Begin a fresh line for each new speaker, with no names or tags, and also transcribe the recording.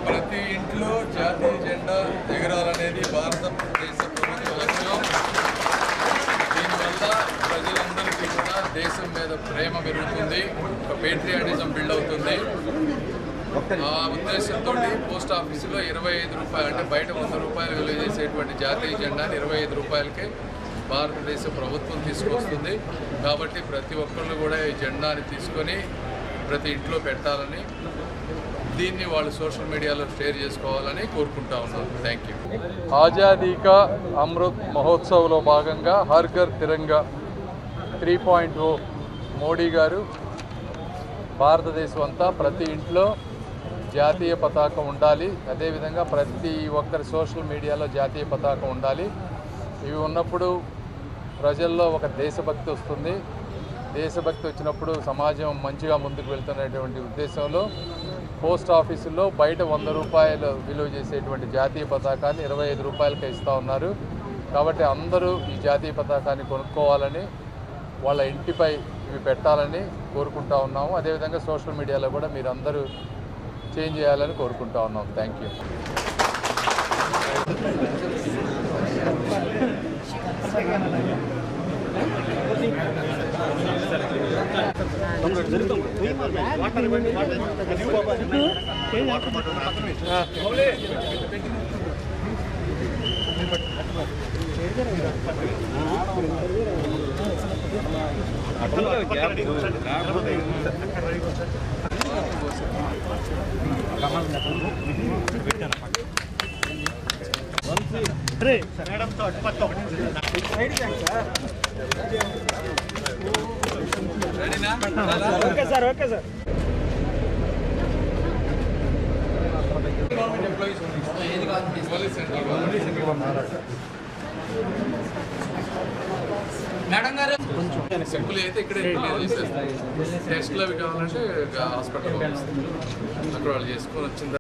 ప్రతి ఇంట్లో జాతీయ జెండా ఎగరాలనేది భారతదేశ ప్రభుత్వ లక్ష్యం. దీనివల్ల ప్రజలందరికీ కూడా దేశం మీద ప్రేమ పెరుగుతుంది, ఒక పేట్రియాటిజం బిల్డ్ అవుతుంది. ఆ ఉద్దేశంతో పోస్ట్ ఆఫీసులో 25 రూపాయలు, అంటే బయట 100 రూపాయలు విలువ చేసేటువంటి జాతీయ జెండాని 25 రూపాయలకే భారతదేశ ప్రభుత్వం తీసుకొస్తుంది. కాబట్టి ప్రతి ఒక్కళ్ళు కూడా ఈ జెండాని తీసుకొని ప్రతి ఇంట్లో పెట్టాలని, దీన్ని వాళ్ళు సోషల్ మీడియాలో షేర్ చేసుకోవాలని కోరుకుంటా ఉన్నాను. Thank you. ఆజాదీ కా అమృత్ మహోత్సవ్లో భాగంగా హర్ ఘర్ తిరంగా 3.0 మోడీ గారు భారతదేశం అంతా ప్రతి ఇంట్లో జాతీయ పతాకం ఉండాలి, అదేవిధంగా ప్రతి ఒక్కరి సోషల్ మీడియాలో జాతీయ పతాకం ఉండాలి. ఇవి ఉన్నప్పుడు ప్రజల్లో ఒక దేశభక్తి వస్తుంది. దేశభక్తి వచ్చినప్పుడు సమాజం మంచిగా ముందుకు వెళ్తున్నటువంటి ఉద్దేశంలో పోస్ట్ ఆఫీసుల్లో బయట 100 రూపాయలు విలువ చేసేటువంటి జాతీయ పతాకాన్ని 25 రూపాయలకే ఇస్తూ ఉన్నారు. కాబట్టి అందరూ ఈ జాతీయ పతాకాన్ని కొనుక్కోవాలని, వాళ్ళ ఇంటిపై ఇవి పెట్టాలని కోరుకుంటా ఉన్నాము. అదేవిధంగా సోషల్ మీడియాలో కూడా మీరు అందరూ చేంజ్ చేయాలని కోరుకుంటా ఉన్నాం. Thank you.
Okay sir.
Madam గారు సింపుల్ అయితే ఇక్కడ టెస్ట్లు అవి కావాలంటే హాస్పిటల్ అక్కడ వాళ్ళు చేసుకొని వచ్చింది.